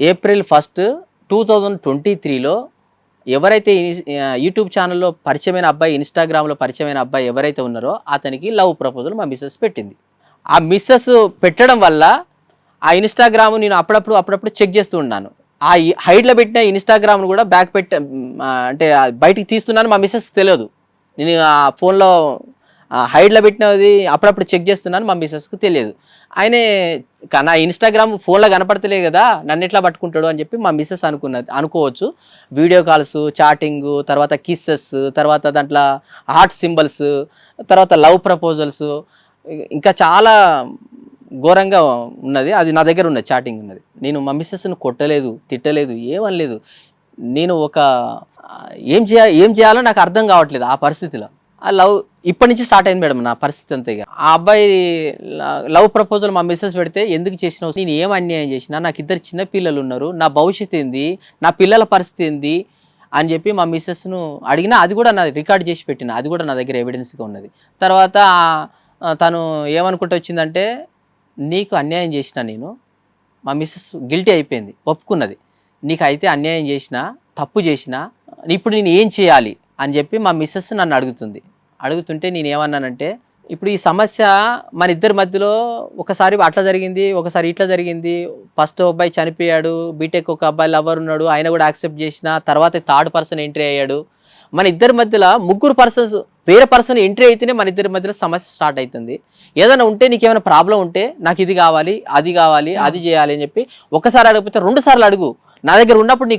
April 1, 2023లో ఎవరైతే YouTube ఛానల్లో పరిచయమైన అబ్బాయి, ఇన్స్టాగ్రామ్లో పరిచయమైన అబ్బాయి ఎవరైతే ఉన్నారో అతనికి లవ్ ప్రపోజల్ మా మిస్సెస్ పెట్టింది. ఆ మిస్సెస్ పెట్టడం వల్ల ఆ ఇన్స్టాగ్రామ్ నేను అప్పుడప్పుడు చెక్ చేస్తూ ఉన్నాను. ఆ హైడ్లో పెట్టిన ఇన్స్టాగ్రామ్ను కూడా బ్యాక్ అంటే బయటికి తీస్తున్నాను, మా మిస్సెస్ తెలియదు. నేను ఆ ఫోన్లో హైడ్లో పెట్టినది అప్పుడప్పుడు చెక్ చేస్తున్నాను, మా మిస్సెస్కి తెలియదు. ఆయనే నా ఇన్స్టాగ్రామ్ ఫోన్లో కనపడతలే కదా, నన్ను ఎట్లా పట్టుకుంటాడు అని చెప్పి మా మిస్సెస్ అనుకోవచ్చు. వీడియో కాల్స్, చాటింగ్, తర్వాత కిస్సెస్, తర్వాత దాంట్లో హార్ట్ సింబల్స్, తర్వాత లవ్ ప్రపోజల్స్, ఇంకా చాలా ఘోరంగా ఉన్నది. అది నా దగ్గర ఉన్నది, చాటింగ్ ఉన్నది. నేను మా మిస్సెస్ను కొట్టలేదు, తిట్టలేదు, ఏమనలేదు. నేను ఏం చేయాలో నాకు అర్థం కావట్లేదు ఆ పరిస్థితిలో. ఆ లవ్ ఇప్పటి నుంచి స్టార్ట్ అయింది మేడం నా పరిస్థితి అంతా. ఇక ఆ అబ్బాయి లవ్ ప్రపోజల్ మా మిస్సెస్ పెడితే, ఎందుకు చేసినావు, నేను ఏం అన్యాయం చేసినా, నాకు 2 చిన్న పిల్లలు ఉన్నారు, నా భవిష్యత్తు ఏంది, నా పిల్లల పరిస్థితి ఏంది అని చెప్పి మా మిస్సెస్ను అడిగినా. అది కూడా నా రికార్డ్ చేసి పెట్టిన, అది కూడా నా దగ్గర ఎవిడెన్స్గా ఉన్నది. తర్వాత తను ఏమనుకుంటూ వచ్చిందంటే, నీకు అన్యాయం చేసిన నేను, మా మిస్సెస్ గిల్టీ అయిపోయింది, ఒప్పుకున్నది. నీకు అయితే అన్యాయం చేసిన, తప్పు చేసిన, ఇప్పుడు నేను ఏం చేయాలి అని చెప్పి మా మిస్సెస్ నన్ను అడుగుతుంటే నేను ఏమన్నానంటే, ఇప్పుడు ఈ సమస్య మన ఇద్దరి మధ్యలో ఒకసారి అట్లా జరిగింది, ఒకసారి ఇట్లా జరిగింది. ఫస్ట్ అబ్బాయి చనిపోయాడు, బీటెక్ ఒక అబ్బాయి లవర్ ఉన్నాడు, ఆయన కూడా యాక్సెప్ట్ చేసిన, తర్వాత 3rd పర్సన్ ఎంట్రీ అయ్యాడు. మన ఇద్దరి మధ్యలో 3 పర్సన్స్ వేరే పర్సన్ ఎంట్రీ అయితేనే మన ఇద్దరి మధ్యలో సమస్య స్టార్ట్ అవుతుంది. ఏదైనా ఉంటే, నీకేమైనా ప్రాబ్లం ఉంటే, నాకు ఇది కావాలి, అది కావాలి, అది చేయాలి అని చెప్పి ఒకసారి అడగకపోతే 2 సార్లు అడుగు. నా దగ్గర ఉన్నప్పుడు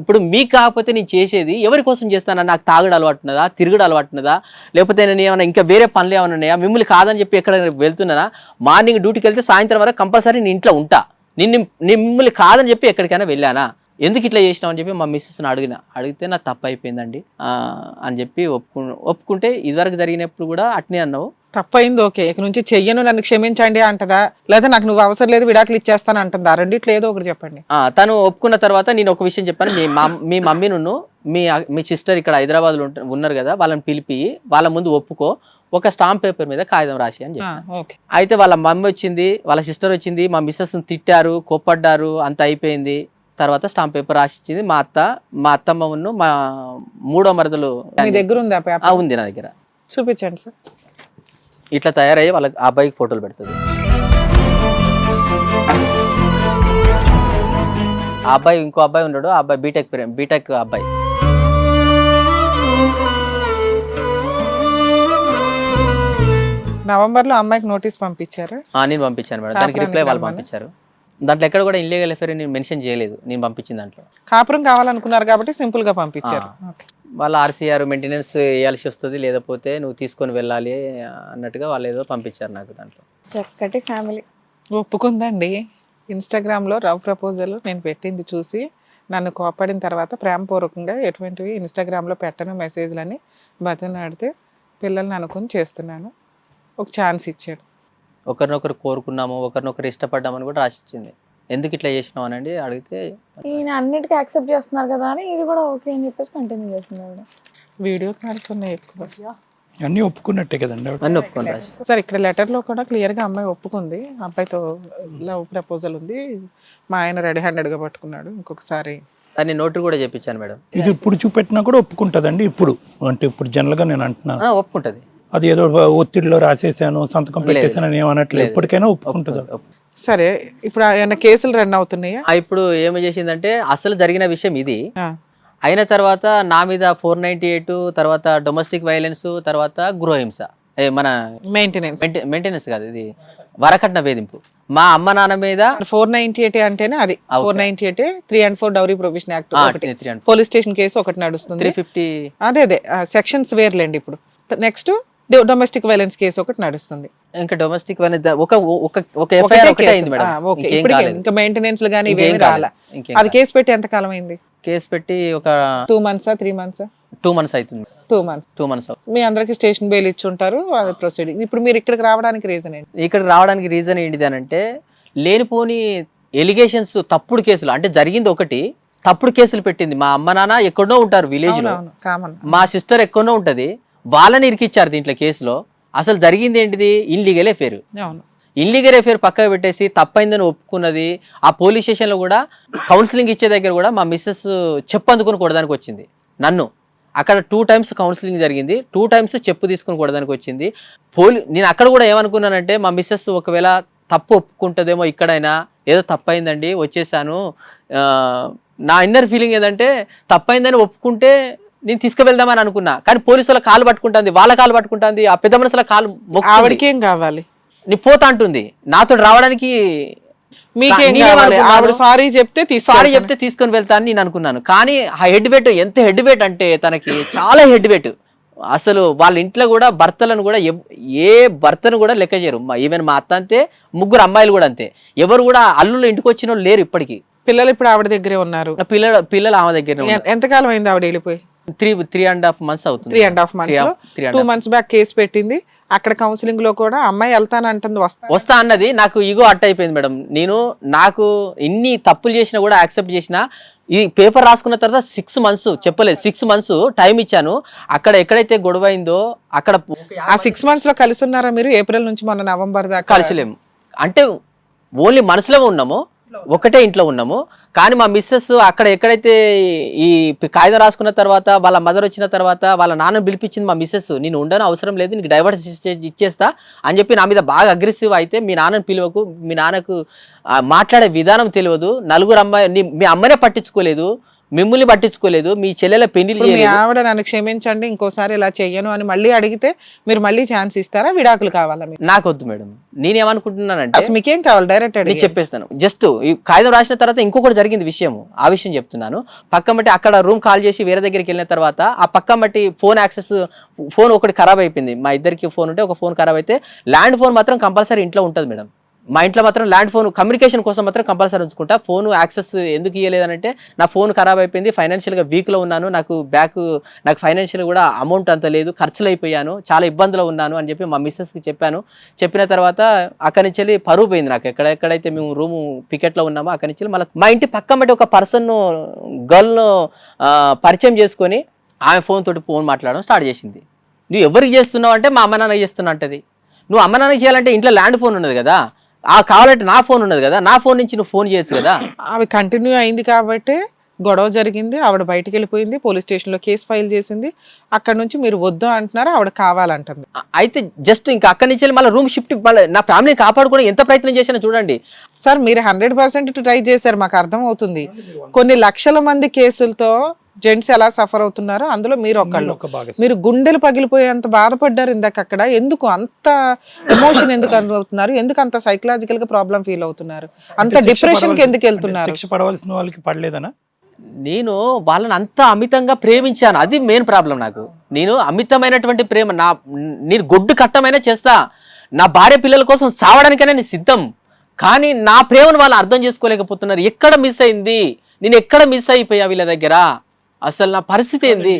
ఇప్పుడు మీకు కాకపోతే నేను చేసేది ఎవరి కోసం చేస్తానా? నాకు తాగుడు అలవాటు ఉన్నదా, తిరుగుడు అలవాటు ఉన్నదా, లేకపోతే నేను ఏమైనా ఇంకా వేరే పనులు ఏమైనా ఉన్నాయా? మిమ్మల్ని కాదని చెప్పి ఎక్కడ వెళ్తున్నానా? మార్నింగ్ డ్యూటీకి వెళ్తే సాయంత్రం వరకు కంపల్సరీ నేను ఇంట్లో ఉంటా. మిమ్మల్ని కాదని చెప్పి ఎక్కడికైనా వెళ్ళానా? ఎందుకు ఇట్లా చేసినావు అని చెప్పి మా మిస్సెస్ని అడిగితే నాకు తప్పు అయిపోయిందండి అని చెప్పి ఒప్పుకుంటే, ఇదివరకు జరిగినప్పుడు కూడా అట్నే అన్నావు, తప్పైంది, ఓకే, ఇక నుంచి చెయ్యను, నన్ను క్షమించండి అంటదా, లేదా నాకు నువ్వు అవసరం లేదు, విడాకులు ఇచ్చేస్తాను అంటుందా? రెండిట్లో ఏదో ఒకటి చెప్పండి. తను ఒప్పుకున్న తర్వాత నేను ఒక విషయం చెప్పాను. మీ మమ్మీ నున్ను మీ సిస్టర్ ఇక్కడ హైదరాబాద్లో ఉన్నారు కదా, వాళ్ళని పిలిపి వాళ్ళ ముందు ఒప్పుకో, ఒక స్టాంప్ పేపర్ మీద కాగితం రాసి అని చెప్పి. అయితే వాళ్ళ మమ్మీ వచ్చింది, వాళ్ళ సిస్టర్ వచ్చింది, మా మిస్సెస్ని తిట్టారు, కోప్పడ్డారు, అంత అయిపోయింది. తర్వాత స్టాంప్ పేపర్ రాసి ఇచ్చింది మా అత్తమ్మ, మా 3వ మరదలు. మీ దగ్గర ఉందా పేపర్? ఉంది నా దగ్గర. చూపించండి సార్. ఇట్లా తయారయ్యి వాళ్ళకి ఆ అబ్బాయికి ఫోటోలు పెడుతుంది. ఆ అబ్బాయి ఇంకో అబ్బాయి ఉన్నాడు, ఆ అబ్బాయి బీటెక్ అబ్బాయి. నవంబర్లో అమ్మాయికి నోటీస్ పంపించారు. నేను పంపించాను మేడం, దానికి రిప్లై వాళ్ళు పంపించారు. దాంట్లో ఎక్కడ కూడా ఇల్లీగల్ అఫేర్ నేను మెన్షన్ చేయలేదు, నేను పంపించిన దాంట్లో. కాపురం కావాలనుకున్నారు కాబట్టి సింపుల్ గా పంపించారు. వాళ్ళ RCR మెయింటెనెన్స్ వేయాల్సి వస్తుంది, లేకపోతే నువ్వు తీసుకొని వెళ్ళాలి అన్నట్టుగా వాళ్ళు ఏదో పంపించారు నాకు. దాంట్లో చక్కటి ఫ్యామిలీ ఒప్పుకుందండి. ఇన్స్టాగ్రామ్ లో లవ్ ప్రపోజల్ నేను పెట్టింది చూసి నన్ను కోపడిన తర్వాత ప్రేమపూర్వకంగా ఎటువంటివి ఇన్స్టాగ్రామ్ లో పెట్టను మెసేజ్లని బతిలాడితే పిల్లల్ని అనుకుని చేస్తున్నాను, ఒక ఛాన్స్ ఇచ్చాడు. ఒకరినొకరు కోరుకున్నాము, ఒకరినొకరు ఇష్టపడ్డామని కూడా రాసిచ్చింది. ఎందుకు ఇట్లా చేసినావు అని అడిగితే, ఈయన అన్నిటికీ యాక్సెప్ట్ చేస్తున్నారు కదా అని ఇది కూడా ఓకే అని చెప్పేసి కంటిన్యూ చేస్తున్నారు. వీడియో కాల్స్ ఉన్నాయి ఎక్కువ, అన్నీ ఒప్పుకున్నట్టే కదండి. అన్నీ ఒప్పుకొని రాసి. సార్ ఇక్కడ లెటర్ లో కూడా క్లియర్ గా అమ్మాయి ఒప్పుకుంది, అబ్బాయితో లవ్ ప్రపోజల్ ఉంది, మా ఆయన రెడీ హ్యాండెడ్ గా పట్టుకున్నాడు. ఇంకొకసారి దాన్ని నోటు కూడా చెప్పించాను మేడం. ఇది ఇప్పుడు చూపెట్టినా కూడా ఒప్పుకుంటుందండి. ఇప్పుడు అంటే ఇప్పుడు జనరల్ గా నేను అంటున్నాను, ఒప్పుకుంటది. అది ఏదో ఒత్తిడిలో రాసేసాను, సంతకం పెట్టేసాను అని ఏమనట్లేదు, ఎప్పటికైనా ఒప్పుకుంటుంది. సరే, ఇప్పుడు ఏమైనా కేసులు రన్ అవుతున్నాయా? ఇప్పుడు ఏమి చేసిందంటే, అసలు జరిగిన విషయం ఇది అయిన తర్వాత నా మీద 498, తర్వాత డొమెస్టిక్ వైలెన్స్, తర్వాత గృహహింస, మన మెయింటెనెన్స్ కాదు, ఇది వరకట్న వేధింపు. మా అమ్మ నాన్న మీద 498 అంటేనే అది 498 3 and 4 డౌరీ ప్రొవిజన్ యాక్ట్ ఒకటి, పోలీస్ స్టేషన్ కేసు ఒకటి నడుస్తుంది, 350 అదే సెక్షన్స్ వేర్లేండి. ఇప్పుడు నెక్స్ట్ డొమెస్టిక్ వైలెన్స్ కేసు ఒకటి నడుస్తుంది. ఇంకా డొమెస్టిక్ వైలెన్స్ ఒక ఎఫ్ఐఆర్ ఒకటి అయింది మేడం. ఇంకా మెయింటెనెన్స్ గానీ ఇవేమీ రాలా. అది కేసు పెట్టి ఎంత కాలం అయింది? కేసు పెట్టి ఒక 2 months 3 months? 2 months అవుతుంది. 2 months. మీ అందరికి స్టేషన్ బెయిల్ ఇచ్చి ఉంటారు, ప్రొసీడింగ్. ఇప్పుడు మీరు ఇక్కడికి రావడానికి రీజన్ ఏంటి? ఇక్కడికి రావడానికి రీజన్ ఏంటిది అని అంటే, లేనిపోని ఎలిగేషన్స్, తప్పుడు కేసులు. అంటే జరిగింది ఒకటి, తప్పుడు కేసులు పెట్టింది. మా అమ్మ నాన్న ఎక్కడో ఉంటారు విలేజ్ లో, మా సిస్టర్ ఎక్కడో ఉంటది, వాళ్ళని ఇరికిచ్చారు దీంట్లో కేసులో. అసలు జరిగింది ఏంటిది? ఇన్లీగల్ అఫేర్. ఇన్లీగల్ అఫేర్ పక్కకు పెట్టేసి తప్పైందని ఒప్పుకున్నది. ఆ పోలీస్ స్టేషన్లో కూడా కౌన్సిలింగ్ ఇచ్చే దగ్గర కూడా మా మిస్సెస్ చెప్పందుకుని కొడడానికి వచ్చింది నన్ను. అక్కడ 2 times కౌన్సిలింగ్ జరిగింది, 2 times చెప్పు తీసుకుని కొడడానికి వచ్చింది. నేను అక్కడ కూడా ఏమనుకున్నానంటే మా మిస్సెస్ ఒకవేళ తప్పు ఒప్పుకుంటుందేమో, ఇక్కడైనా ఏదో తప్పైందండి వచ్చేసాను, నా ఇన్నర్ ఫీలింగ్ ఏంటంటే తప్పైందని ఒప్పుకుంటే నేను తీసుకువెళ్దామని అనుకున్నా. కానీ పోలీసు వాళ్ళ కాలు పట్టుకుంటుంది, వాళ్ళ కాలు పట్టుకుంటుంది, ఆ పెద్ద మనుషుల కాలు ఆవిడకి ఏం కావాలి, నీ పోతా అంటుంది. నాతో రావడానికి మీకేం కావాలి, ఆవిడ సారీ చెప్తే తీసుకొని వెళ్తాను నేను అనుకున్నాను. కానీ ఆ హెడ్ వెయిట్ ఎంత హెడ్ వెయిట్ అంటే తనకి చాలా హెడ్ వెయిట్. అసలు వాళ్ళ ఇంట్లో కూడా భర్తలను కూడా ఏ భర్తను కూడా లెక్క చేయరు. ఈవెన్ మా అత్త అంతే, 3 అమ్మాయిలు కూడా అంతే. ఎవరు కూడా అల్లుళ్ళు ఇంటికి వచ్చిన వాళ్ళు లేరు ఇప్పటికీ. పిల్లలు ఇప్పుడు ఆవిడ దగ్గరే ఉన్నారు. పిల్లలు ఆమె దగ్గర. ఎంతకాలం అయింది ఆవిడ వెళ్ళిపోయి? 3.5 months అవుతుంది. 3.5 months. 2 months బ్యాక్ కేసు పెట్టింది. అక్కడ కౌన్సిలింగ్ లో కూడా అమ్మాయి వెళ్తానంటుంది, వస్తా అన్నది. నాకు ఈగో అట్ట అయిపోయింది మేడం. నాకు ఇన్ని తప్పులు చేసినా కూడా యాక్సెప్ట్ చేసిన. ఈ పేపర్ రాసుకున్న తర్వాత 6 months చెప్పలేదు, 6 months టైం ఇచ్చాను. అక్కడ ఎక్కడైతే గొడవ అయిందో అక్కడ ఆ 6 months లో కలిసి ఉన్నారా మీరు? ఏప్రిల్ నుంచి మొన్న నవంబర్ దాకా కలిసిలేము. అంటే ఓన్లీ మనసులో ఉన్నాము, ఒకటే ఇంట్లో ఉన్నాము. కానీ మా మిస్సెస్ అక్కడ ఎక్కడైతే ఈ కాగితం రాసుకున్న తర్వాత వాళ్ళ మదర్ వచ్చిన తర్వాత వాళ్ళ నాన్న పిలిపించింది మా మిస్సెస్. నేను ఉండను, అవసరం లేదు, నీకు డైవర్స్ ఇచ్చేస్తా అని చెప్పి నా మీద బాగా అగ్రెసివ్ అయితే, మీ నాన్నని పిలవకు, మీ నాన్నకు మాట్లాడే విధానం తెలియదు, 4 అమ్మాయి మీ అమ్మనే పట్టించుకోలేదు, మిమ్మల్ని పట్టించుకోలేదు, మీ చెల్లెల పెళ్లి ఆవిడ నన్ను క్షమించండి ఇంకోసారి ఇలా చెయ్యను అని మళ్ళీ అడిగితే మీరు మళ్ళీ ఛాన్స్ ఇస్తారా? విడాకులు కావాలా? నాకు వద్దు మేడం. నేనేమనుకుంటున్నానంటే మీకేం కావాలి డైరెక్ట్ నేను చెప్పేస్తాను. జస్ట్ ఈ కాగితం రాసిన తర్వాత ఇంకొకటి జరిగింది విషయం, ఆ విషయం చెప్తున్నాను. పక్కన బట్టి అక్కడ రూమ్ కాల్ చేసి వేరే దగ్గరికి వెళ్ళిన తర్వాత ఆ పక్కన బట్టి ఫోన్ యాక్సెస్, ఫోన్ ఒకటి ఖరాబ్ అయిపోయింది. మా ఇద్దరికి ఫోన్ ఉంటే ఒక ఫోన్ ఖరాబ్ అయితే ల్యాండ్ ఫోన్ మాత్రం కంపల్సరీ ఇంట్లో ఉంటుంది మేడం. మా ఇంట్లో మాత్రం ల్యాండ్ ఫోన్ కమ్యూనికేషన్ కోసం మాత్రం కంపల్సరీ ఉంచుకుంటా. ఫోన్ యాక్సెస్ ఎందుకు ఇవ్వలేదనంటే నా ఫోన్ ఖరాబ్ అయిపోయింది, ఫైనాన్షియల్గా వీక్లో ఉన్నాను, నాకు ఫైనాన్షియల్ కూడా అమౌంట్ అంత లేదు, ఖర్చులు అయిపోయాను, చాలా ఇబ్బందులు ఉన్నాను అని చెప్పి మా మిస్సెస్కి చెప్పాను. చెప్పిన తర్వాత అక్కడి నుంచి వెళ్ళి పరువు పోయింది నాకు. ఎక్కడైతే మేము రూము పికెట్లో ఉన్నామో అక్కడి నుంచి మళ్ళీ మా ఇంటి పక్కన బట్టి ఒక పర్సన్ను గర్ల్ను పరిచయం చేసుకొని ఆమె ఫోన్ మాట్లాడడం స్టార్ట్ చేసింది. నువ్వు ఎవరికి చేస్తున్నావు అంటే మా అమ్మ నాన్నకి చేస్తున్నా అంటది. నువ్వు అమ్మ నాన్నకి చేయాలంటే ఇంట్లో ల్యాండ్ ఫోన్ ఉన్నది కదా, కావాలంటే నా ఫోన్ ఉన్నది కదా, నా ఫోన్ నుంచి నువ్వు ఫోన్ చేయొచ్చు కదా. అవి కంటిన్యూ అయింది కాబట్టి గొడవ జరిగింది, ఆవిడ బయటికి వెళ్ళిపోయింది, పోలీస్ స్టేషన్లో కేసు ఫైల్ చేసింది. అక్కడ నుంచి మీరు వద్దు అంటున్నారు, ఆవిడ కావాలంటుంది. అయితే జస్ట్ ఇంకా అక్కడి నుంచి మళ్ళీ రూమ్ షిఫ్ట్, మళ్ళీ నా ఫ్యామిలీని కాపాడుకుని ఎంత ప్రయత్నం చేసినా చూడండి సార్. మీరు 100% ట్రై చేశారు, మాకు అర్థం అవుతుంది. కొన్ని లక్షల మంది కేసులతో జెంట్స్ ఎలా సఫర్ అవుతున్నారో అందులో మీరు ఒకళ్ళు. మీరు గుండెలు పగిలిపోయేంత బాధపడ్డారు ఇందాక. అక్కడ ఎందుకు అంత ఎమోషన్ ఎందుకు అవుతున్నారు? ఎందుకు అంత సైకలాజికల్ గా ప్రాబ్లం ఫీల్ అవుతున్నారు? అంత డిప్రెషన్ కి ఎందుకు వెళ్తున్నారు? శిక్ష పడవలసిన వాళ్ళకి పడలేదనా? నేను వాళ్ళని అంత అమితంగా ప్రేమించాను, అది మెయిన్ ప్రాబ్లం నాకు. నేను అమితమైనటువంటి ప్రేమ, నేను గొడ్డు కట్టమైనా చేస్తా, నా భార్య పిల్లల కోసం సావడానికైనా నేను సిద్ధం. కానీ నా ప్రేమను వాళ్ళు అర్థం చేసుకోలేకపోతున్నారు. ఎక్కడ మిస్ అయింది, నేను ఎక్కడ మిస్ అయిపోయా వీళ్ళ దగ్గర, అసలు నా పరిస్థితి ఏంది?